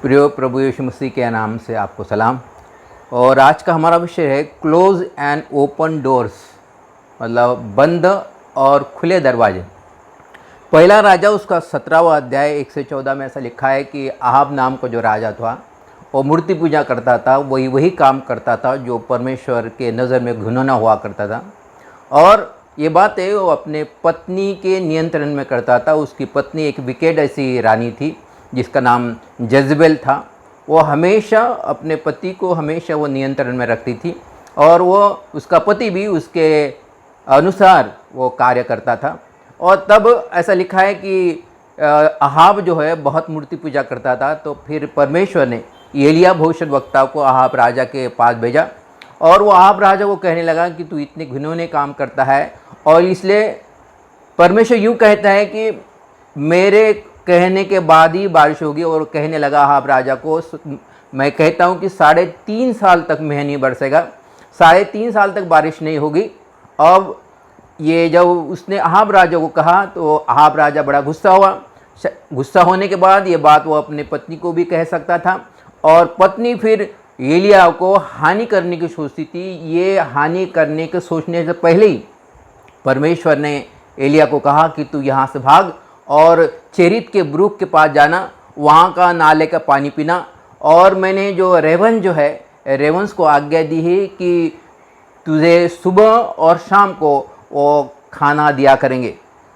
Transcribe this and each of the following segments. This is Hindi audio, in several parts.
प्रिय प्रभु यीशु मसीह के नाम से आपको सलाम। और आज का हमारा विषय है क्लोज एंड ओपन डोर्स, मतलब बंद और खुले दरवाजे। पहला राजा उसका 17वां अध्याय 1 से 14 में ऐसा लिखा है कि आहाब नाम का जो राजा था वो मूर्ति पूजा करता था, वही काम करता था जो परमेश्वर के नज़र में घिनौना हुआ करता था। और ये बात है वो अपने पत्नी के नियंत्रण में करता था। उसकी पत्नी एक विकेट ऐसी रानी थी जिसका नाम जज़बेल था। वो हमेशा अपने पति को हमेशा वो नियंत्रण में रखती थी और वो उसका पति भी उसके अनुसार वो कार्य करता था। और तब ऐसा लिखा है कि आहाब जो है बहुत मूर्ति पूजा करता था। तो फिर परमेश्वर ने एलिया भविष्यद्वक्ता को आहाब राजा के पास भेजा और वो आहाब राजा को कहने लगा कि तू इतने घिनौने काम करता है और इसलिए परमेश्वर यूँ कहता है कि मेरे कहने के बाद ही बारिश होगी। और कहने लगा आहाब राजा को, मैं कहता हूँ कि 3.5 साल तक मेह नहीं बरसेगा, 3.5 साल तक बारिश नहीं होगी। अब ये जब उसने आहाब राजा को कहा तो आहाब राजा बड़ा गुस्सा हुआ। गुस्सा होने के बाद ये बात वो अपने पत्नी को भी कह सकता था और पत्नी फिर एलिया को हानि करने की सोचती थी। ये हानि करने के सोचने से पहले ही परमेश्वर ने एलिया को कहा कि तू यहाँ से भाग और चेरित के ब्रुक के पास जाना, वहाँ का नाले का पानी पीना। और मैंने जो रेवन जो है रेवंस को आज्ञा दी है कि तुझे सुबह और शाम को वो खाना दिया करेंगे।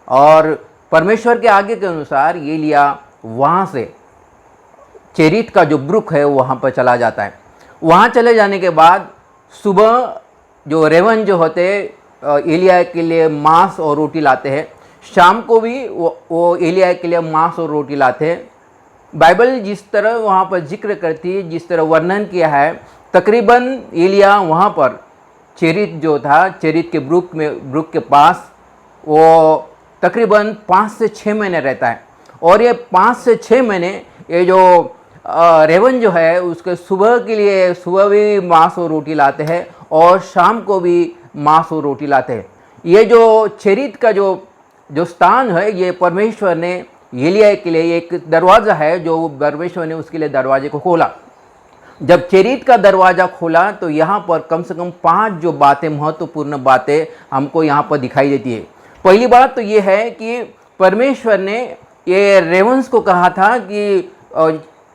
और परमेश्वर के आगे के अनुसार एलिया वहाँ से चेरित का जो ब्रुक है वहाँ पर चला जाता है। वहाँ चले जाने के बाद सुबह जो रेवन जो होते एलिया के लिए मांस और रोटी लाते हैं, शाम को भी वो एलिया के लिए मांस और रोटी लाते हैं। बाइबल जिस तरह वहाँ पर जिक्र करती है, जिस तरह वर्णन किया है, तकरीबन एलिया वहाँ पर चेरित जो था, चेरित के ब्रुक के पास वो तकरीबन 5 से 6 महीने रहता है। और ये 5 से 6 महीने ये जो रेवन जो है उसके सुबह के लिए सुबह भी मांस और रोटी लाते हैं और शाम को भी मांस और रोटी लाते हैं। ये जो चेरित का जो स्थान है, ये परमेश्वर ने एलिया के लिए एक दरवाज़ा है जो परमेश्वर ने उसके लिए दरवाजे को खोला। जब चेरित का दरवाज़ा खोला तो यहाँ पर कम से कम 5 जो बातें, महत्वपूर्ण बातें हमको यहाँ पर दिखाई देती है। पहली बात तो ये है कि परमेश्वर ने ये रेवंस को कहा था कि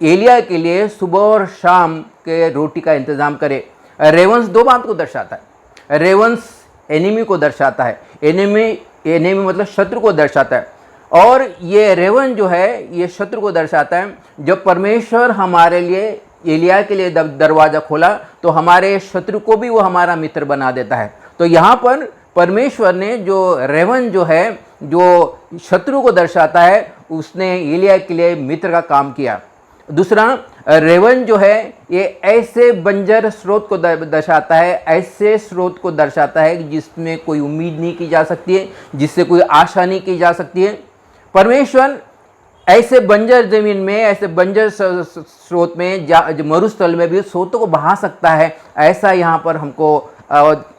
एलिया के लिए सुबह और शाम के रोटी का इंतज़ाम करे। रेवंस 2 बात को दर्शाता है। रेवंस एनिमी को दर्शाता है, एनिमी मतलब शत्रु को दर्शाता है। और ये रेवन जो है ये शत्रु को दर्शाता है। जब परमेश्वर हमारे लिए एलिया के लिए दरवाज़ा खोला तो हमारे शत्रु को भी वो हमारा मित्र बना देता है। तो यहाँ पर परमेश्वर ने जो रेवन जो है जो शत्रु को दर्शाता है, उसने एलिया के लिए मित्र का काम किया। दूसरा, रेवन जो है ये ऐसे बंजर स्रोत को दर्शाता है, ऐसे स्रोत को दर्शाता है जिसमें कोई उम्मीद नहीं की जा सकती है, जिससे कोई आशा नहीं की जा सकती है। परमेश्वर ऐसे बंजर ज़मीन में, ऐसे बंजर स्रोत में, मरुस्थल में भी स्रोतों को बहा सकता है, ऐसा यहाँ पर हमको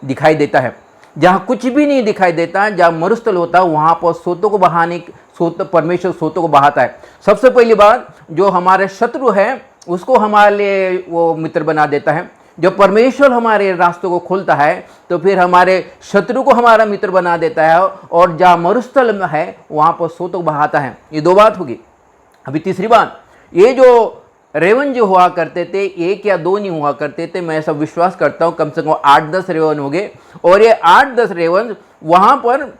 दिखाई देता है। जहाँ कुछ भी नहीं दिखाई देता, जहाँ मरुस्थल होता है, वहाँ पर स्रोतों को बहाने परमेश्वर स्रोतों को बहाता है। सबसे पहली बात, जो हमारे शत्रु है उसको हमारे लिए वो मित्र बना देता है। जब परमेश्वर हमारे रास्तों को खोलता है तो फिर हमारे शत्रु को हमारा मित्र बना देता है और जहाँ मरुस्थल में है वहाँ पर स्रोतों को बहाता है। ये 2 बात होगी। अभी तीसरी बात, ये जो रेवन जो हुआ करते थे 1 या 2 नहीं हुआ करते थे, मैं ऐसा विश्वास करता हूँ कम से कम 8-10 रेवन हो गए। और ये 8-10 रेवन वहाँ पर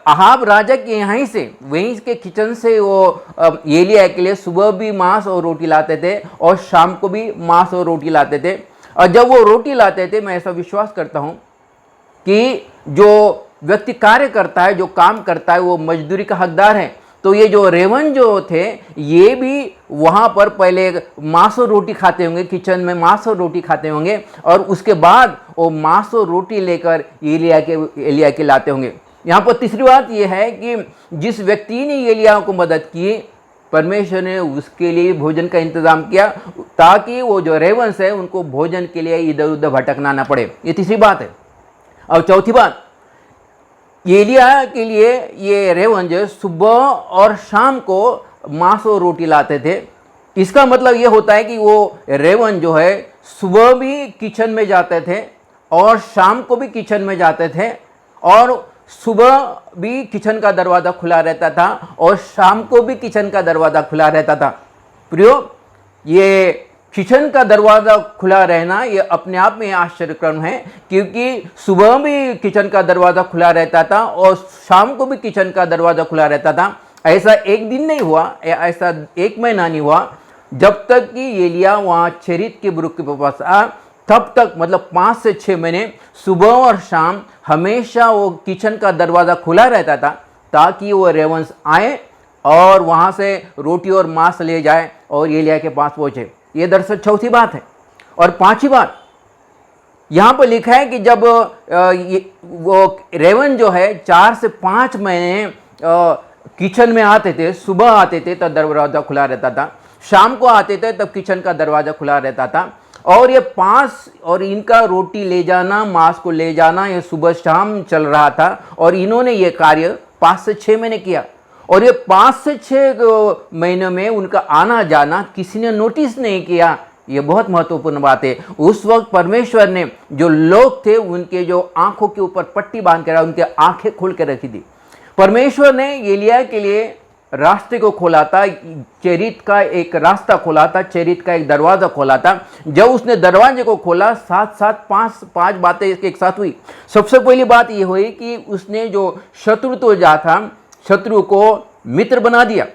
आहाब राजा के यहीं से, वहीं के किचन से वो एलिया के लिए सुबह भी मांस और रोटी लाते थे और शाम को भी मांस और रोटी लाते थे। और जब वो रोटी लाते थे, मैं ऐसा विश्वास करता हूँ कि जो व्यक्ति कार्य करता है, जो काम करता है, वो मजदूरी का हकदार है। तो ये जो रेवन जो थे ये भी वहाँ पर पहले मांस और रोटी खाते होंगे, किचन में मांस और रोटी खाते होंगे और उसके बाद वो मांस और रोटी लेकर एलिया के लाते होंगे। यहाँ पर तीसरी बात यह है कि जिस व्यक्ति ने एलिया को मदद की, परमेश्वर ने उसके लिए भोजन का इंतज़ाम किया ताकि वो जो रेवंस है उनको भोजन के लिए इधर उधर भटकना ना पड़े। ये तीसरी बात है। और चौथी बात, एलिया के लिए ये रेवन जो सुबह और शाम को मांस और रोटी लाते थे इसका मतलब ये होता है कि वो रेवन जो है सुबह भी किचन में जाते थे और शाम को भी किचन में जाते थे, और सुबह भी किचन का दरवाज़ा खुला रहता था और शाम को भी किचन का दरवाज़ा खुला रहता था। प्रियो, ये किचन का दरवाज़ा खुला रहना ये अपने आप में आश्चर्यक्रम है, क्योंकि सुबह भी किचन का दरवाज़ा खुला रहता था और शाम को भी किचन का दरवाज़ा खुला रहता था। ऐसा एक दिन नहीं हुआ, ऐसा एक महीना नहीं हुआ, जब तक कि एलिया वहाँ चेरित के बुरुक के पास आ, तब तक मतलब 5 से 6 महीने सुबह और शाम हमेशा वो किचन का दरवाज़ा खुला रहता था, ताकि वो रेवंस आए और वहाँ से रोटी और मांस ले जाए और एलिया के पास पहुँचे। ये दरअसल चौथी बात है। और पांचवी बात यहाँ पर लिखा है कि जब वो रेवन जो है 4 से 5 महीने किचन में आते थे, सुबह आते थे तब दरवाज़ा खुला रहता था, शाम को आते थे तब किचन का दरवाज़ा खुला रहता था। और ये 5 और इनका रोटी ले जाना, मांस को ले जाना, ये सुबह शाम चल रहा था और इन्होंने ये कार्य 5 से 6 महीने किया। और ये 5 से 6 महीनों में उनका आना जाना किसी ने नोटिस नहीं किया। ये बहुत महत्वपूर्ण बात है। उस वक्त परमेश्वर ने जो लोग थे उनके जो आंखों के ऊपर पट्टी बांध कर उनके आंखें खोल के रखी थी। परमेश्वर ने एलिया के लिए रास्ते को खोला था, चेरित का एक रास्ता खोला था, चेरित का एक दरवाज़ा खोला था। जब उसने दरवाजे को खोला, साथ साथ पांच बातें इसके एक साथ हुई। सबसे पहली बात ये हुई कि उसने जो शत्रु तो जा था, शत्रु को मित्र बना दिया।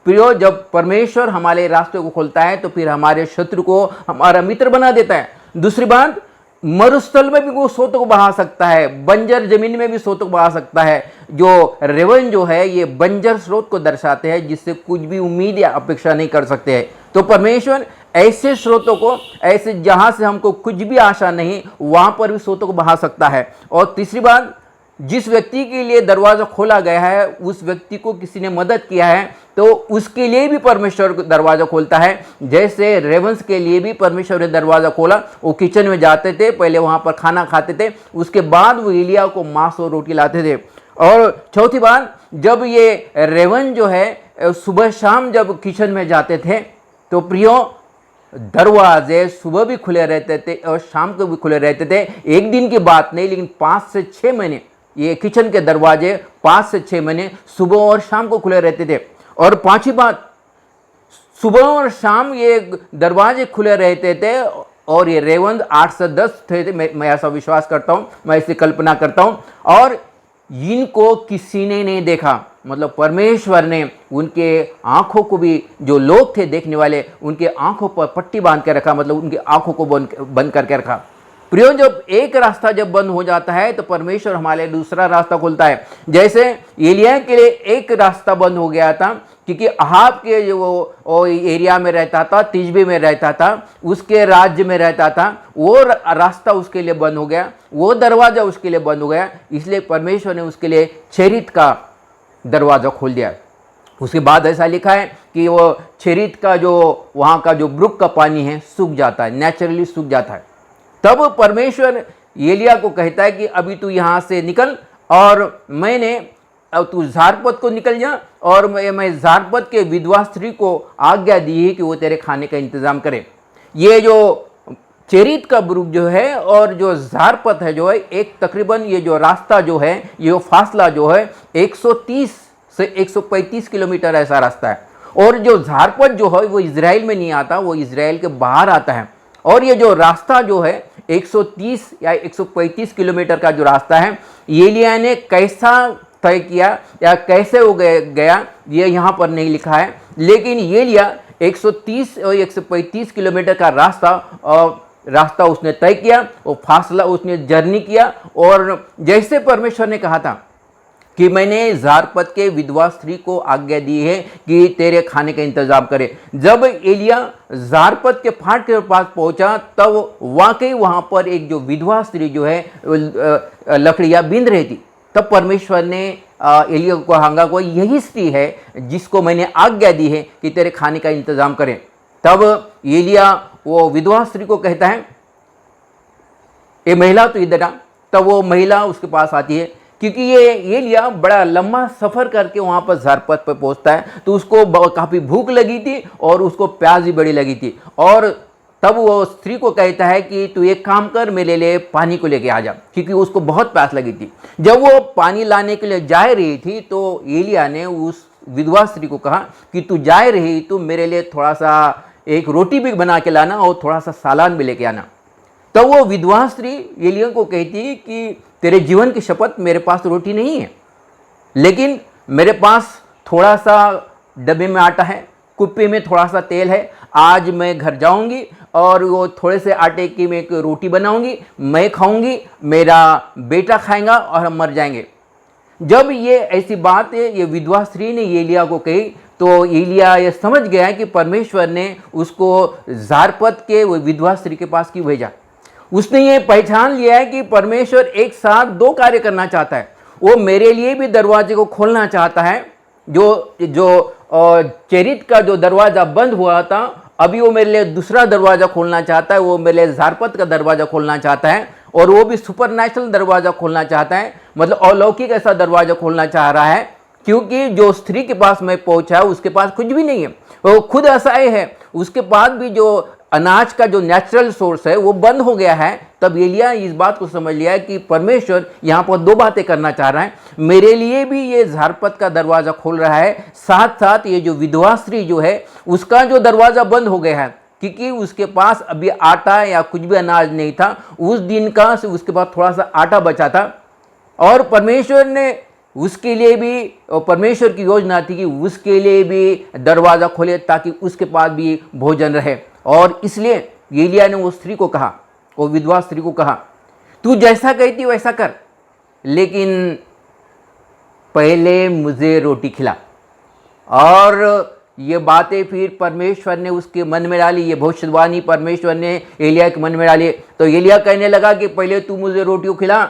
प्रियो, जब परमेश्वर हमारे रास्ते को खोलता है तो फिर हमारे शत्रु को हमारा मित्र बना देता है। दूसरी बात, मरुस्थल में भी वो सोतों को बहा सकता है, बंजर जमीन में भी सोतों को बहा सकता है। जो रेवन जो है ये बंजर स्रोत को दर्शाते हैं, जिससे कुछ भी उम्मीद या अपेक्षा नहीं कर सकते हैं। तो परमेश्वर ऐसे स्रोतों को, ऐसे जहाँ से हमको कुछ भी आशा नहीं, वहाँ पर भी स्रोतों को बहा सकता है। और तीसरी बात, जिस व्यक्ति के लिए दरवाज़ा खोला गया है उस व्यक्ति को किसी ने मदद किया है तो उसके लिए भी परमेश्वर दरवाज़ा खोलता है। जैसे रेवंस के लिए भी परमेश्वर ने दरवाज़ा खोला। वो किचन में जाते थे, पहले वहाँ पर खाना खाते थे, उसके बाद वो एलिया को मांस और रोटी लाते थे। और चौथी बात, जब ये रेवन जो है सुबह शाम जब किचन में जाते थे तो प्रियो, दरवाजे सुबह भी खुले रहते थे और शाम को भी खुले रहते थे। एक दिन की बात नहीं, लेकिन 5 से 6 महीने ये किचन के दरवाजे 5 से 6 महीने सुबह और शाम को खुले रहते थे। और पांचवी बात, सुबह और शाम ये दरवाजे खुले रहते थे और ये रेवन 8 से 10 थे। मैं ऐसा विश्वास करता हूँ, मैं ऐसी कल्पना करता हूँ। और इनको किसी ने नहीं देखा, मतलब परमेश्वर ने उनके आंखों को भी, जो लोग थे देखने वाले, उनके आंखों पर पट्टी बांध के रखा, मतलब उनकी आंखों को बंद करके रखा। प्रियो, जब एक रास्ता जब बंद हो जाता है तो परमेश्वर हमारे दूसरा रास्ता खोलता है। जैसे एलिया के लिए एक रास्ता बंद हो गया था, क्योंकि अहाब के जो वो एरिया में रहता था, तिजबे में रहता था, उसके राज्य में रहता था, वो रास्ता उसके लिए बंद हो गया, वो दरवाज़ा उसके लिए बंद हो गया। इसलिए परमेश्वर ने उसके लिए चेरित का दरवाज़ा खोल दिया। उसके बाद ऐसा लिखा है कि वो चेरित का जो वहाँ का जो ब्रुक का पानी है सूख जाता है, नेचुरली सूख जाता है। तब परमेश्वर एलिया को कहता है कि अभी तू यहाँ से निकल और मैंने, अब तू ज़ारपत को निकल जा और मैं ज़ारपत के विधवा स्त्री को आज्ञा दी है कि वो तेरे खाने का इंतज़ाम करे। ये जो चेरित का ब्रुक जो है और जो ज़ारपत है जो है, एक तकरीबन ये जो रास्ता जो है, ये फासला जो है 130 से 135 किलोमीटर ऐसा रास्ता है। और जो ज़ारपत जो है वो इज़राइल में नहीं आता, वो इज़राइल के बाहर आता है। और ये जो रास्ता जो है 130 या 135 किलोमीटर का जो रास्ता है, एलिया ने कैसा तय किया या कैसे हो गया ये यहाँ पर नहीं लिखा है, लेकिन एलिया 130 और 135 किलोमीटर का रास्ता उसने तय किया, वो फासला उसने जर्नी किया। और जैसे परमेश्वर ने कहा था कि मैंने ज़ारपत के विधवा स्त्री को आज्ञा दी है कि तेरे खाने का इंतजाम करे। जब एलिया ज़ारपत के फाटक के पास पहुंचा तब वाकई वहां पर एक जो विधवा स्त्री जो है लकड़ियां बींध रही थी। तब परमेश्वर ने एलिया को कहा, कोई यही स्त्री है जिसको मैंने आज्ञा दी है कि तेरे खाने का इंतजाम करें। तब एलिया वो विधवा स्त्री को कहता है, ए महिला तो इधर आ। तब वो महिला उसके पास आती है, क्योंकि ये एलिया बड़ा लंबा सफ़र करके वहाँ पर ज़ारपत पर पहुँचता है, तो उसको काफ़ी भूख लगी थी और उसको प्यास भी बड़ी लगी थी। और तब वो स्त्री को कहता है कि तू एक काम कर, मेरे लिए पानी को लेके आ जा, क्योंकि उसको बहुत प्यास लगी थी। जब वो पानी लाने के लिए जा रही थी तो एलिया ने उस विधवा स्त्री को कहा कि तू जा रही तो मेरे लिए थोड़ा सा एक रोटी भी बना के लाना और थोड़ा सा सालान भी लेके आना। तो वो विधवा स्त्री एलिया को कहती कि तेरे जीवन की शपथ, मेरे पास रोटी नहीं है, लेकिन मेरे पास थोड़ा सा डब्बे में आटा है, कुप्पे में थोड़ा सा तेल है। आज मैं घर जाऊंगी और वो थोड़े से आटे की मैं एक रोटी बनाऊंगी, मैं खाऊंगी, मेरा बेटा खाएगा और हम मर जाएंगे। जब ये ऐसी बात ये विधवा स्त्री ने एलिया को कही तो एलिया ये समझ गया कि परमेश्वर ने उसको ज़ारपत के वो विधवा स्त्री के पास क्यों भेजा। उसने ये पहचान लिया है कि परमेश्वर एक साथ दो कार्य करना चाहता है। वो मेरे लिए भी दरवाजे को खोलना चाहता है, जो चरित का जो दरवाज़ा बंद हुआ था, अभी वो मेरे लिए दूसरा दरवाज़ा खोलना चाहता है। वो मेरे लिए ज़ारपत का दरवाज़ा खोलना चाहता है, और वो भी सुपरनेचुरल दरवाज़ा खोलना चाहता है, मतलब अलौकिक ऐसा दरवाज़ा खोलना चाह रहा है। क्योंकि जो स्त्री के पास मैं पहुंचा उसके पास कुछ भी नहीं है, वो खुद असहाय है, उसके पास भी जो अनाज का जो नेचुरल सोर्स है वो बंद हो गया है। तब एलिया इस बात को समझ लिया है कि परमेश्वर यहाँ पर दो बातें करना चाह रहा है, मेरे लिए भी ये ज़ारपत का दरवाज़ा खोल रहा है, साथ साथ ये जो विधवा स्त्री जो है उसका जो दरवाज़ा बंद हो गया है, क्योंकि उसके पास अभी आटा या कुछ भी अनाज नहीं था, उस दिन का उसके पास थोड़ा सा आटा बचा था। और परमेश्वर ने उसके लिए भी, परमेश्वर की योजना थी कि उसके लिए भी दरवाज़ा खोले ताकि उसके पास भी भोजन रहे। और इसलिए एलिया ने वो स्त्री को कहा, वो विधवा स्त्री को कहा, तू जैसा कहती वैसा कर, लेकिन पहले मुझे रोटी खिला। और ये बातें फिर परमेश्वर ने उसके मन में डाली, ये भविष्यवाणी परमेश्वर ने एलिया के मन में डाली। तो एलिया कहने लगा कि पहले तू मुझे रोटी खिला,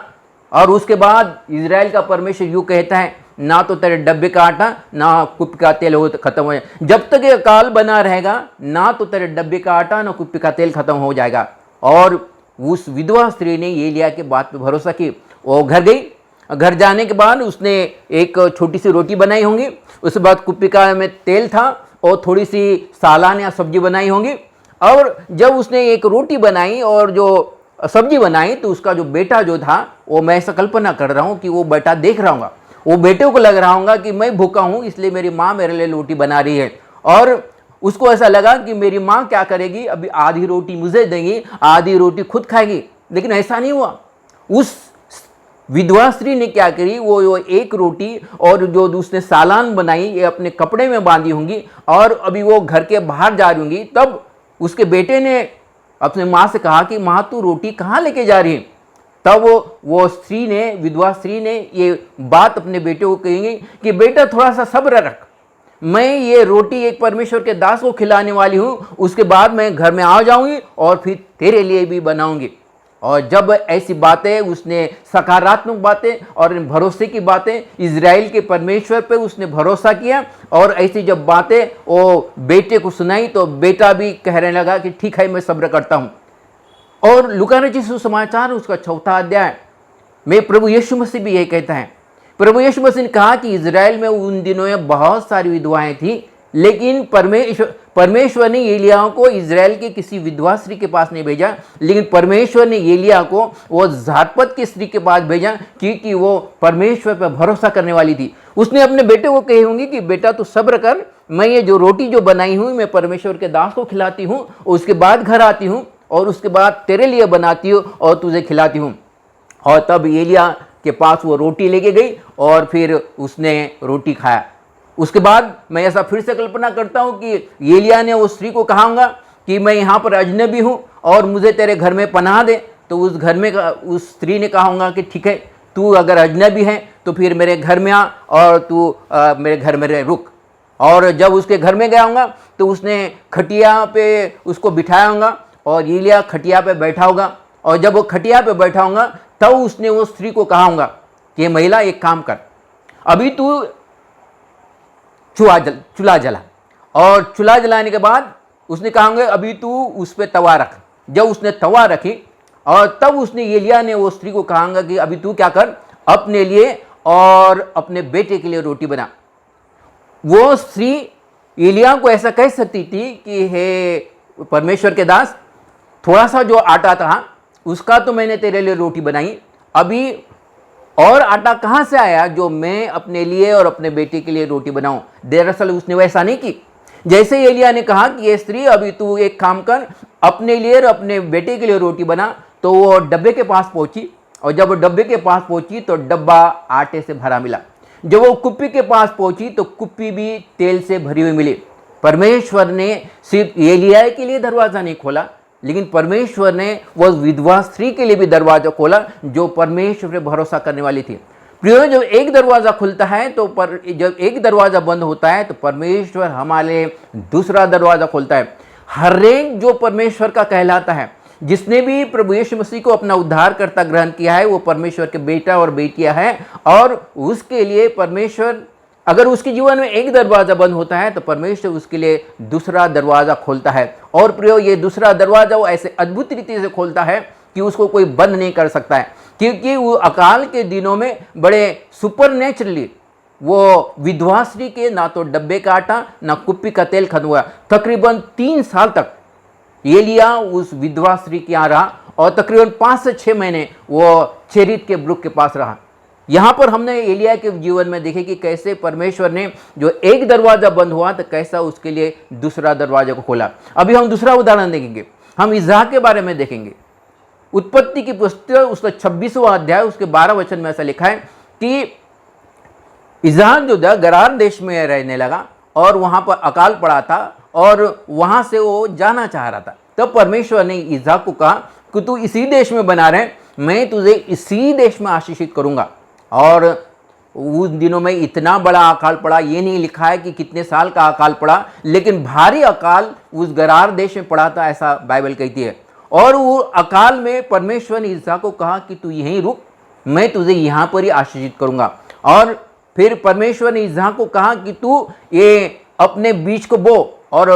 और उसके बाद इजराइल का परमेश्वर यूँ कहता है, ना तो तेरे डब्बे का आटा ना कुप्पी का तेल हो खत्म हो जाए। जब तक ये अकाल बना रहेगा, ना तो तेरे डब्बे का आटा ना कुप्पी का तेल खत्म हो जाएगा। और उस विधवा स्त्री ने एलिया के बात पे भरोसा की, वो घर गई। घर जाने के बाद उसने एक छोटी सी रोटी बनाई होंगी, उसके बाद कुप्पी का में तेल था और थोड़ी सी सालान या सब्जी बनाई होंगी। और जब उसने एक रोटी बनाई और जो सब्जी बनाई तो उसका जो बेटा जो था, वो मैं ऐसा कल्पना कर रहा हूँ कि वो बेटा देख रहा हूँगा, वो बेटे को लग रहा होगा कि मैं भूखा हूँ इसलिए मेरी माँ मेरे लिए रोटी बना रही है। और उसको ऐसा लगा कि मेरी माँ क्या करेगी, अभी आधी रोटी मुझे देंगी, आधी रोटी खुद खाएगी। लेकिन ऐसा नहीं हुआ। उस विधवा स्त्री ने क्या करी, वो एक रोटी और जो उसने सालान बनाई ये अपने कपड़े में बांधी होंगी, और अभी वो घर के बाहर जा रही होंगी। तब उसके बेटे ने अपने माँ से कहा कि माँ तू रोटी कहाँ लेके जा रही है। तब वो स्त्री ने, विधवा स्त्री ने ये बात अपने बेटे को कहेंगे कि बेटा थोड़ा सा सब्र रख, मैं ये रोटी एक परमेश्वर के दास को खिलाने वाली हूँ, उसके बाद मैं घर में आ जाऊँगी और फिर तेरे लिए भी बनाऊँगी। और जब ऐसी बातें उसने, सकारात्मक बातें और भरोसे की बातें, इजराइल के परमेश्वर पे उसने भरोसा किया, और ऐसी जब बातें वो बेटे को सुनाई तो बेटा भी कहने लगा कि ठीक है मैं सब्र करता हूँ। और लूका रचित सुसमाचार उसका 4वां अध्याय में प्रभु यीशु मसीह भी यही कहता है। प्रभु यीशु मसीह ने कहा कि इजराइल में उन दिनों में बहुत सारी विधवाएं थी, लेकिन परमेश्वर ने एलिया को इजराइल के किसी विधवा स्त्री के पास नहीं भेजा, लेकिन परमेश्वर ने एलिया को वो ज़ारपत की स्त्री के पास भेजा, क्योंकि वो परमेश्वर पर भरोसा करने वाली थी। उसने अपने बेटे को कही होंगी कि बेटा तू सब्र कर, मैं ये जो रोटी जो बनाई हूँ मैं परमेश्वर के दास को खिलाती हूँ, उसके बाद घर आती हूँ और उसके बाद तेरे लिए बनाती हूँ और तुझे खिलाती हूँ। और तब एलिया के पास वो रोटी लेके गई और फिर उसने रोटी खाया। उसके बाद मैं ऐसा फिर से कल्पना करता हूँ कि एलिया ने उस स्त्री को कहांगा कि मैं यहाँ पर अजनबी हूँ और मुझे तेरे घर में पनाह दे। तो उस घर में उस स्त्री ने कहांगा कि ठीक है, तू अगर अजनबी है तो फिर मेरे घर में आ और तू मेरे घर में रह, रुक। और जब उसके घर में गया होगा तो उसने खटिया पे उसको बिठाया होगा और एलिया खटिया पे बैठा होगा। और जब वो खटिया पे बैठा होगा तब उसने वो स्त्री को कहा होगा कि महिला एक काम कर, अभी तू चूल्हा जला। और चूल्हा जलाने के बाद उसने कहा होगा अभी तू उस पर तवा रख। जब उसने तवा रखी और तब उसने एलिया ने वो स्त्री को कहा होगा कि अभी तू क्या कर, अपने लिए और अपने बेटे के लिए रोटी बना। वो स्त्री एलिया को ऐसा कह सकती थी कि हे परमेश्वर के दास, थोड़ा सा जो आटा था उसका तो मैंने तेरे लिए रोटी बनाई, अभी और आटा कहाँ से आया जो मैं अपने लिए और अपने बेटे के लिए रोटी बनाऊं। दरअसल उसने वैसा नहीं की। जैसे ही एलिया ने कहा कि ये स्त्री, अभी तू एक काम कर, अपने लिए और अपने बेटे के लिए रोटी बना, तो वो डब्बे के पास पहुंची, और जब वो डब्बे के पास पहुंची तो डब्बा आटे से भरा मिला। जब वो कुप्पी के पास पहुंची तो कुप्पी भी तेल से भरी हुई मिली। परमेश्वर ने सिर्फ एलिया के लिए दरवाजा नहीं खोला, लेकिन परमेश्वर ने वह विधवा स्त्री के लिए भी दरवाजा खोला जो परमेश्वर पे भरोसा करने वाली थी। प्रियो, जब एक दरवाजा खुलता है तो जब एक दरवाजा बंद होता है तो परमेश्वर हमारे दूसरा दरवाजा खोलता है। हर एक जो परमेश्वर का कहलाता है, जिसने भी प्रभु यीशु मसीह को अपना उद्धारकर्ता ग्रहण किया है, वो परमेश्वर के बेटा और बेटियां हैं, और उसके लिए परमेश्वर, अगर उसके जीवन में एक दरवाजा बंद होता है तो परमेश्वर उसके लिए दूसरा दरवाजा खोलता है। और प्रियो, ये दूसरा दरवाजा वो ऐसे अद्भुत रीति से खोलता है कि उसको कोई बंद नहीं कर सकता है, क्योंकि वो अकाल के दिनों में बड़े सुपरनेचुरली वो विधवा स्त्री के ना तो डब्बे का आटा ना कुप्पी का तेल खत्म हुआ। तकरीबन 3 साल तक एलिया उस विधवा स्त्री के यहाँ रहा, और तकरीबन 5 से 6 महीने वो चेरित के ब्रुक के पास रहा। यहाँ पर हमने एलिया के जीवन में देखे कि कैसे परमेश्वर ने जो एक दरवाजा बंद हुआ तो कैसा उसके लिए दूसरा दरवाजा को खोला। अभी हम दूसरा उदाहरण देखेंगे, हम इसहाक के बारे में देखेंगे। उत्पत्ति की पुस्तक उसका 26वां अध्याय उसके 12 वचन में ऐसा लिखा है कि इसहाक जो था गरार देश में रहने लगा, और वहां पर अकाल पड़ा था, और वहां से वो जाना चाह रहा था। तब परमेश्वर ने इसहाक को कहा कि तू इसी देश में बना रहे, मैं तुझे इसी देश में आशीषित करूंगा। और उस दिनों में इतना बड़ा अकाल पड़ा, ये नहीं लिखा है कि कितने साल का अकाल पड़ा, लेकिन भारी अकाल उस गरार देश में पड़ा था, ऐसा बाइबल कहती है। और वो अकाल में परमेश्वर ने इसहाक को कहा कि तू यहीं रुक, मैं तुझे यहाँ पर ही आशीषित करूंगा। और फिर परमेश्वर ने इसहाक को कहा कि तू ये अपने बीज को बो। और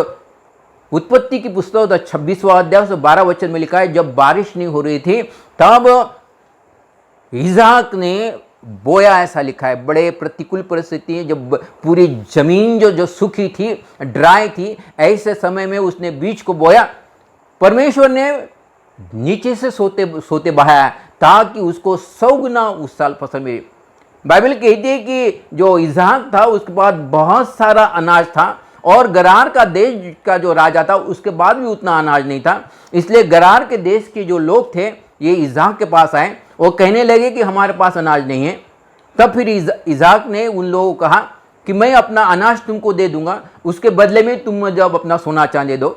उत्पत्ति की पुस्तक 26वां अध्याय 12 वचन में लिखा है, जब बारिश नहीं हो रही थी तब इसहाक ने बोया, ऐसा लिखा है। बड़े प्रतिकूल परिस्थिति, जब पूरी जमीन जो सूखी थी, ड्राई थी, ऐसे समय में उसने बीज को बोया। परमेश्वर ने नीचे से सोते बहाया ताकि उसको 100 गुना उस साल फसल मिली। बाइबल कहती है कि जो इसहाक था उसके बाद बहुत सारा अनाज था, और गरार का देश का जो राजा था उसके बाद भी उतना अनाज नहीं था। इसलिए गरार के देश के जो लोग थे ये इसहाक के पास आए, वो कहने लगे कि हमारे पास अनाज नहीं है। तब फिर इसहाक ने उन लोगों को कहा कि मैं अपना अनाज तुमको दे दूंगा, उसके बदले में तुम मुझे अब अपना सोना चांदी दो।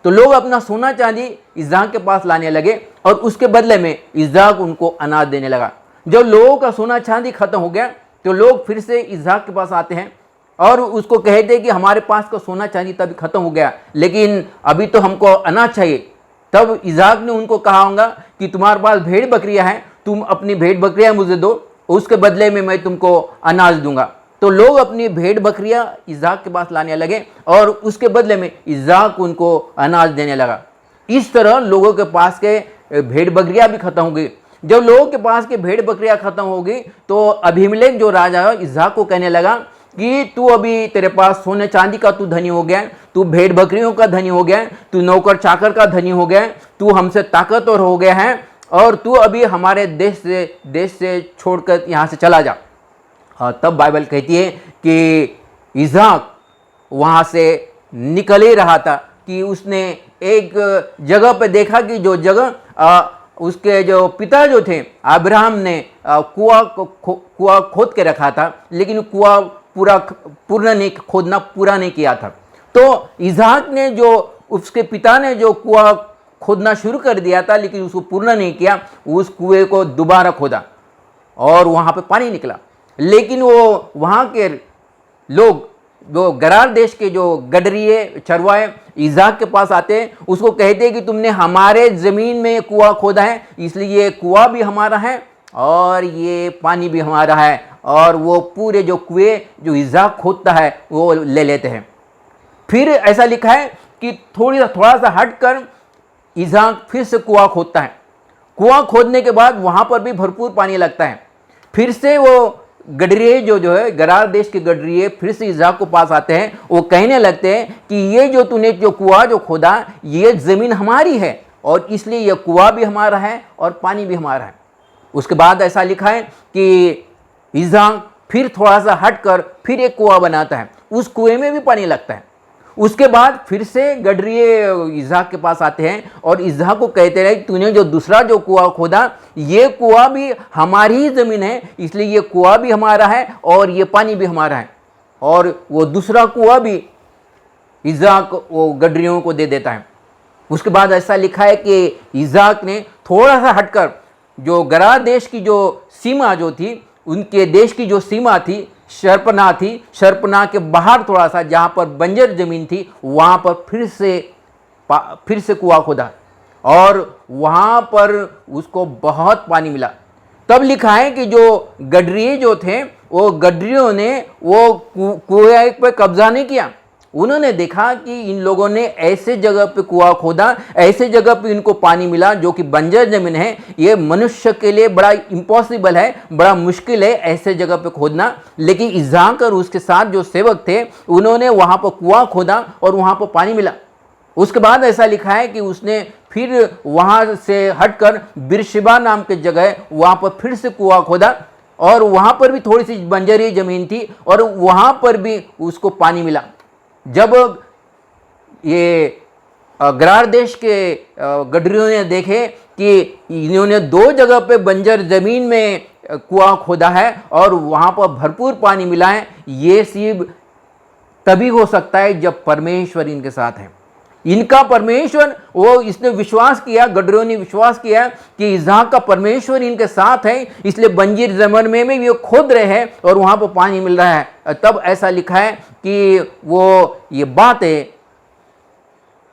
तो लोग अपना सोना चांदी इसहाक के पास लाने लगे, और उसके बदले में इसहाक उनको अनाज देने लगा। जब लोगों का सोना चांदी खत्म हो गया तो लोग फिर से इसहाक के पास आते हैं और उसको कहते हैं कि हमारे पास का सोना चांदी तभी खत्म हो गया, लेकिन अभी तो हमको अनाज चाहिए। तब इसहाक ने उनको कहा होगा कि तुम्हारे पास भेड़ बकरियां हैं, तुम अपनी भेड़ बकरियां मुझे दो, उसके बदले में मैं तुमको अनाज दूंगा। तो लोग अपनी भेड़ बकरियां इसहाक के पास लाने लगे, और उसके बदले में इसहाक उनको अनाज देने लगा। इस तरह लोगों के पास के भेड़ बकरियां भी खत्म हो गई। जब लोगों के पास के भेड़ बकरियां खत्म हो गई तो अबीमेलेक जो राजा है इसहाक को कहने लगा कि तू अभी, तेरे पास सोने चांदी का तू धनी हो गया, तू भेड़ बकरियों का धनी हो गया, तू नौकर चाकर का धनी हो गया, तू हमसे ताकतवर हो गया है, और तू अभी हमारे देश से छोड़कर यहाँ से चला जा। तब बाइबल कहती है कि इसहाक वहाँ से निकल ही रहा था कि उसने एक जगह पे देखा कि जो जगह उसके जो पिता जो थे अब्राहम ने कुआं खोद के रखा था, लेकिन कुआं पूरा नहीं किया था। तो इसहाक ने जो उसके पिता ने जो कुआं खोदना शुरू कर दिया था लेकिन उसको पूर्ण नहीं किया, उस कुएं को दोबारा खोदा और वहाँ पे पानी निकला। लेकिन वो वहाँ के लोग, जो गरार देश के जो गडरिये चरवाए इसहाक के पास आते हैं, उसको कहते हैं कि तुमने हमारे ज़मीन में कुआं खोदा है, इसलिए ये कुआं भी हमारा है और ये पानी भी हमारा है। और वो पूरे जो कुएं जो इसहाक खोदता है वो ले लेते हैं। फिर ऐसा लिखा है कि थोड़ा सा हटकर इसहाक फिर से कुआं खोदता है। कुआं खोदने के बाद वहाँ पर भी भरपूर पानी लगता है। फिर से वो गडरिये जो है गरार देश के गडरिये फिर से इज़हाक को पास आते हैं। वो कहने लगते हैं कि ये जो तूने जो कुआं जो खोदा ये ज़मीन हमारी है और इसलिए यह कुआं भी हमारा है और पानी भी हमारा है। उसके बाद ऐसा लिखा है कि इज़हाक फिर थोड़ा सा हटकर फिर एक कुआं बनाता है, उस कुएं में भी पानी लगता है। उसके बाद फिर से गडरिये इज़हाक के पास आते हैं और इज़हाक को कहते रहे तूने जो दूसरा जो कुआं खोदा ये कुआं भी हमारी ही ज़मीन है, इसलिए ये कुआं भी हमारा है और ये पानी भी हमारा है। और वो दूसरा कुआं भी इज़हाक वो गडरियों को दे देता है। उसके बाद ऐसा लिखा है कि इज़हाक ने थोड़ा सा हटकर जो गरार देश की जो सीमा जो थी, उनके देश की जो सीमा थी शर्पनाह थी, शर्पनाह के बाहर थोड़ा सा जहाँ पर बंजर ज़मीन थी वहाँ पर फिर से कुआं खोदा और वहाँ पर उसको बहुत पानी मिला। तब लिखा है कि जो गडरिये जो थे वो गडरियों ने वो कुएं पर कब्जा नहीं किया। उन्होंने देखा कि इन लोगों ने ऐसे जगह पे कुआं खोदा, ऐसे जगह पे इनको पानी मिला जो कि बंजर ज़मीन है, ये मनुष्य के लिए बड़ा इम्पॉसिबल है, बड़ा मुश्किल है ऐसे जगह पे खोदना। लेकिन इज़हाक और उसके साथ जो सेवक थे उन्होंने वहाँ पर कुआं खोदा और वहाँ पर पानी मिला। उसके बाद ऐसा लिखा है कि उसने फिर वहाँ से हटकर बिरशिबा नाम की जगह वहाँ पर फिर से कुआं खोदा और वहाँ पर भी थोड़ी सी बंजरी ज़मीन थी और वहाँ पर भी उसको पानी मिला। जब ये गरार देश के गडरियों ने देखे कि इन्होंने दो जगह पे बंजर ज़मीन में कुआं खोदा है और वहाँ पर भरपूर पानी मिला है, ये सिर्फ तभी हो सकता है जब परमेश्वर इनके साथ है। इनका परमेश्वर वो इसने विश्वास किया, गडरियों ने विश्वास किया कि इज़हाक का परमेश्वर इनके साथ है, इसलिए बंजर ज़मीन में भी वो खोद रहे हैं और वहाँ पर पानी मिल रहा है। तब ऐसा लिखा है कि वो ये बातें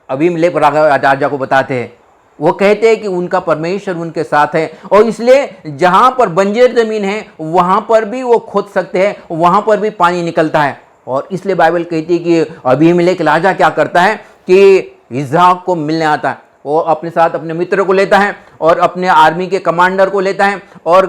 अबीमेलेक राजा को बताते हैं। वो कहते हैं कि उनका परमेश्वर उनके साथ है और इसलिए जहाँ पर बंजर ज़मीन है वहाँ पर भी वो खोद सकते हैं, वहाँ पर भी पानी निकलता है। और इसलिए बाइबल कहती है कि अबीमेलेक राजा क्या करता है कि इज़हाक को मिलने आता है। वो अपने साथ अपने मित्र को लेता है और अपने आर्मी के कमांडर को लेता है और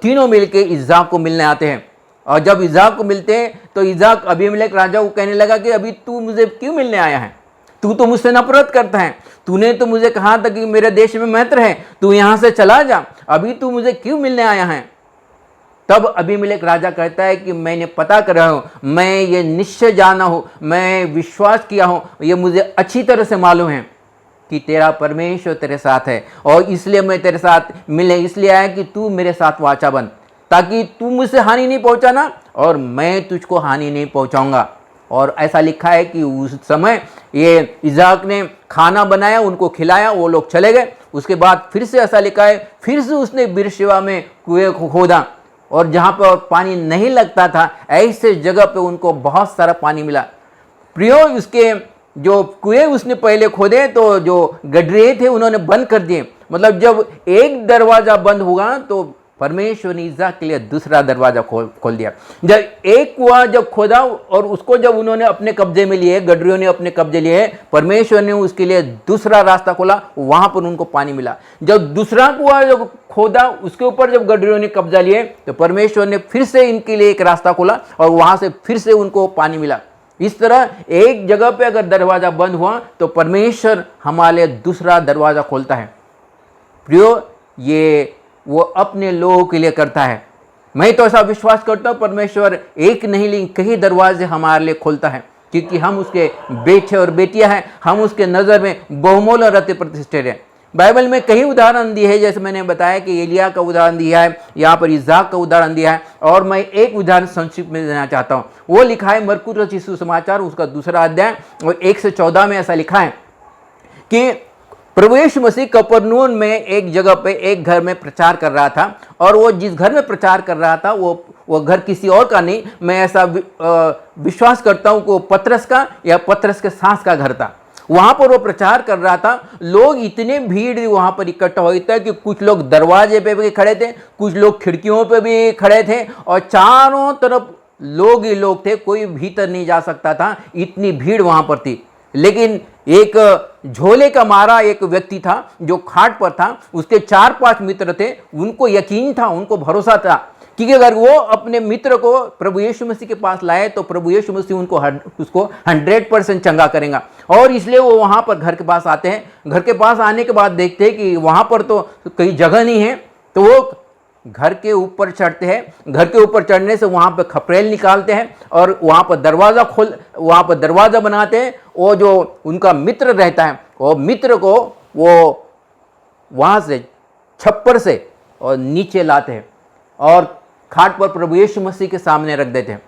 तीनों मिलके इज़हाक को मिलने आते हैं। और जब इज़हाक को मिलते हैं तो इज़हाक अबीमेलेक राजा को कहने लगा कि अभी तू मुझे क्यों मिलने आया है? तू तो मुझसे नफरत करता है, तूने तो मुझे कहा था कि मेरे देश में मित्र है, तू यहाँ से चला जा, अभी तू मुझे क्यों मिलने आया है? तब अबीमेलेक राजा कहता है कि मैंने पता कर रहा हूँ, मैं ये निश्चय जाना हूँ, मैं विश्वास किया हूँ, ये मुझे अच्छी तरह से मालूम है कि तेरा परमेश्वर तेरे साथ है और इसलिए मैं तेरे साथ मिले इसलिए आया कि तू मेरे साथ वाचा बन, ताकि तू मुझसे हानि नहीं पहुँचाना और मैं तुझको हानि नहीं पहुँचाऊँगा। और ऐसा लिखा है कि उस समय ये इज़हाक ने खाना बनाया, उनको खिलाया, वो लोग चले गए। उसके बाद फिर से ऐसा लिखा है फिर से उसने बिरशिबा में कुएं को खोदा और जहाँ पर पानी नहीं लगता था ऐसे जगह पे उनको बहुत सारा पानी मिला। प्रियो, उसके जो कुएं उसने पहले खोदे तो जो गडरिये थे उन्होंने बंद कर दिए। मतलब जब एक दरवाज़ा बंद हुआ तो परमेश्वर ने इज़हाक के लिए दूसरा दरवाज़ा खोल दिया। जब एक कुआं जब खोदा और उसको जब उन्होंने अपने कब्जे में लिए, गडरियों ने अपने कब्जे लिए, परमेश्वर ने उसके लिए दूसरा रास्ता खोला, वहाँ पर उनको पानी मिला। जब दूसरा कुआं जब खोदा उसके ऊपर जब गडरियों ने कब्जा लिए तो परमेश्वर ने फिर से इनके लिए एक रास्ता खोला और वहाँ से फिर से उनको पानी मिला। इस तरह एक जगह पे अगर दरवाज़ा बंद हुआ तो परमेश्वर हमारे लिए दूसरा दरवाज़ा खोलता है। प्रियो, ये वो अपने लोगों के लिए करता है। मैं तो ऐसा विश्वास करता हूँ परमेश्वर एक नहीं लेकिन कई दरवाजे हमारे लिए खोलता है, क्योंकि हम उसके बेटे और बेटियां हैं, हम उसके नज़र में बहुमूल्य और अति प्रतिष्ठित हैं। बाइबल में कई उदाहरण दिए हैं, जैसे मैंने बताया कि एलिया का उदाहरण दिया है, यहाँ पर इज़हाक का उदाहरण दिया है। और मैं एक उदाहरण संक्षिप्त में देना चाहता हूँ। वो लिखा है मरकुस रचित सुसमाचार उसका 2 अध्याय और 1 से 14 में ऐसा लिखा है कि प्रभु यीशु मसीह कफरनहूम में एक जगह पे एक घर में प्रचार कर रहा था और वो जिस घर में प्रचार कर रहा था वो घर किसी और का नहीं, मैं ऐसा विश्वास करता हूँ कि वो पतरस का या पतरस के सास का घर था। वहाँ पर वो प्रचार कर रहा था। लोग इतने भीड़ वहाँ पर इकट्ठा हुई था कि कुछ लोग दरवाजे पे भी खड़े थे, कुछ लोग खिड़कियों पे भी खड़े थे और चारों तरफ लोग ही लोग थे, कोई भीतर नहीं जा सकता था, इतनी भीड़ वहाँ पर थी। लेकिन एक झोले का मारा एक व्यक्ति था जो खाट पर था, उसके 4-5 मित्र थे, उनको यकीन था, उनको भरोसा था क्योंकि अगर वो अपने मित्र को प्रभु यीशु मसीह के पास लाए तो प्रभु यीशु मसीह उसको 100% चंगा करेगा। और इसलिए वो वहाँ पर घर के पास आते हैं। घर के पास आने के बाद देखते हैं कि वहाँ पर तो कहीं जगह नहीं है, तो वो घर के ऊपर चढ़ते हैं। घर के ऊपर चढ़ने से वहाँ पर खपरेल निकालते हैं और वहाँ पर दरवाज़ा बनाते हैं। वो जो उनका मित्र रहता है, वो मित्र को वो वहाँ से छप्पर से और नीचे लाते हैं और खाट पर प्रभु यीशु मसीह के सामने रख देते हैं।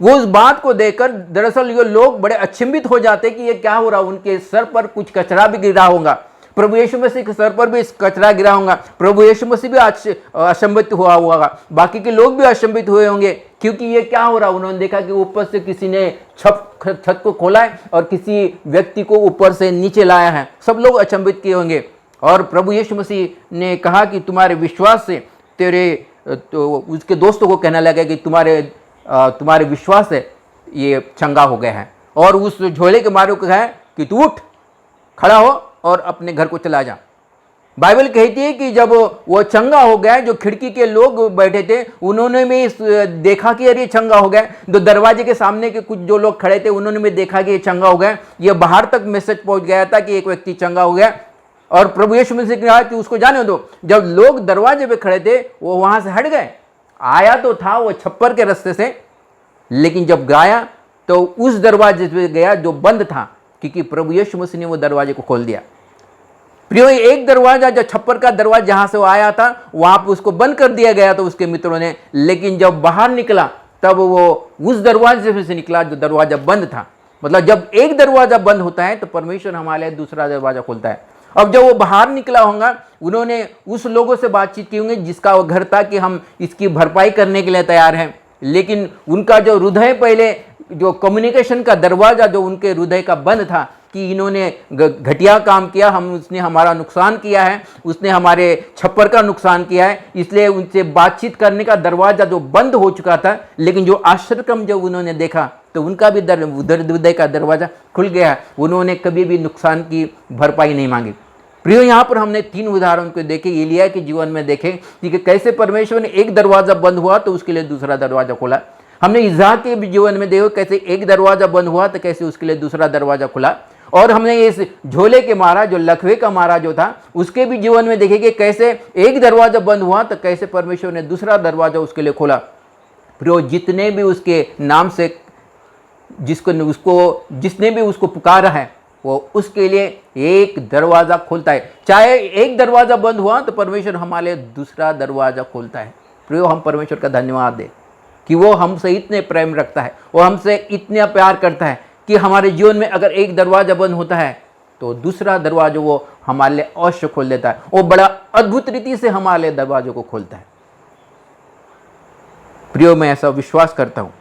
वो उस बात को देखकर दरअसल ये लोग बड़े अचंभित हो जाते हैं कि ये क्या हो रहा है। उनके सर पर कुछ कचरा भी गिरा होगा, प्रभु यीशु मसीह के सर पर भी कचरा गिरा होगा। प्रभु यीशु मसीह भी अचंभित हुआ होगा, बाकी के लोग भी अचंभित हुए होंगे, क्योंकि ये क्या हो रहा है। उन्होंने देखा कि ऊपर से किसी ने छत को खोला है और किसी व्यक्ति को ऊपर से नीचे लाया है। सब लोग अचंभित किए होंगे। और प्रभु यीशु मसीह ने कहा कि तुम्हारे विश्वास से तो उसके दोस्तों को कहने लगा कि तुम्हारे विश्वास से ये चंगा हो गया है। और उस झोले के मारे को कहा कि तू उठ, खड़ा हो और अपने घर को चला जा। बाइबल कहती है कि जब वो चंगा हो गया, जो खिड़की के लोग बैठे थे उन्होंने भी देखा कि अरे चंगा हो गया। जो दरवाजे के सामने के कुछ जो लोग खड़े थे उन्होंने भी देखा कि ये चंगा हो गया। ये बाहर तक मैसेज पहुंच गया था कि एक व्यक्ति चंगा हो गया। और प्रभु यीशु मसीह ने कहा कि उसको जाने दो। जब लोग दरवाजे पे खड़े थे वो वहां से हट गए। आया तो था वो छप्पर के रास्ते से, लेकिन जब गया तो उस दरवाजे पे गया जो बंद था, क्योंकि प्रभु यीशु मसीह ने वो दरवाजे को खोल दिया। प्रियो, एक दरवाजा जो छप्पर का दरवाजा जहां से वो आया था वहां पर उसको बंद कर दिया गया था उसके मित्रों ने, लेकिन जब बाहर निकला तब वो उस दरवाजे से निकला जो दरवाजा बंद था। मतलब जब एक दरवाजा बंद होता है तो परमेश्वर हमारे लिए दूसरा दरवाजा खोलता है। अब जब वो बाहर निकला होगा, उन्होंने उस लोगों से बातचीत की होंगी जिसका वो घर था कि हम इसकी भरपाई करने के लिए तैयार हैं, लेकिन उनका जो हृदय पहले जो कम्युनिकेशन का दरवाजा जो उनके हृदय का बंद था कि इन्होंने घटिया काम किया, उसने हमारा नुकसान किया है, उसने हमारे छप्पर का नुकसान किया है, इसलिए उनसे बातचीत करने का दरवाजा जो बंद हो चुका था। लेकिन जो आश्चर्यक्रम जब उन्होंने देखा तो उनका भी हृदय का दरवाजा खुल गया। उन्होंने कभी भी नुकसान की भरपाई नहीं मांगी। प्रियो, यहाँ पर हमने 3 उदाहरण को देखे, एलिया के जीवन में देखे कि कैसे परमेश्वर ने एक दरवाजा बंद हुआ तो उसके लिए दूसरा दरवाजा खोला। हमने इसहाक के जीवन में देखो कैसे एक दरवाजा बंद हुआ तो कैसे उसके लिए दूसरा दरवाजा खुला। और हमने इस झोले के मारा जो लकवे का मारा जो था उसके भी जीवन में देखे कि कैसे एक दरवाजा बंद हुआ तो कैसे परमेश्वर ने दूसरा दरवाजा उसके लिए खोला। प्रियो, जितने भी उसके नाम से जिसने भी उसको पुकारा है वो उसके लिए एक दरवाजा खोलता है। चाहे एक दरवाजा बंद हुआ तो परमेश्वर हमारे लिए दूसरा दरवाजा खोलता है। प्रियो, हम परमेश्वर का धन्यवाद दें कि वो हमसे इतने प्रेम रखता है, वो हमसे इतना प्यार करता है कि हमारे जीवन में अगर एक दरवाजा बंद होता है तो दूसरा दरवाजा वो हमारे लिए अवश्य खोल देता है। वो बड़ा अद्भुत रीति से हमारे लिए दरवाजों को खोलता है। प्रियो, मैं ऐसा विश्वास करता हूँ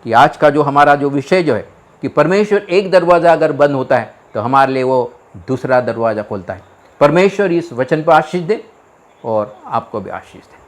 कि आज का जो हमारा जो विषय जो है कि परमेश्वर एक दरवाज़ा अगर बंद होता है तो हमारे लिए वो दूसरा दरवाज़ा खोलता है। परमेश्वर इस वचन पर आशीष दे और आपको भी आशीष दे।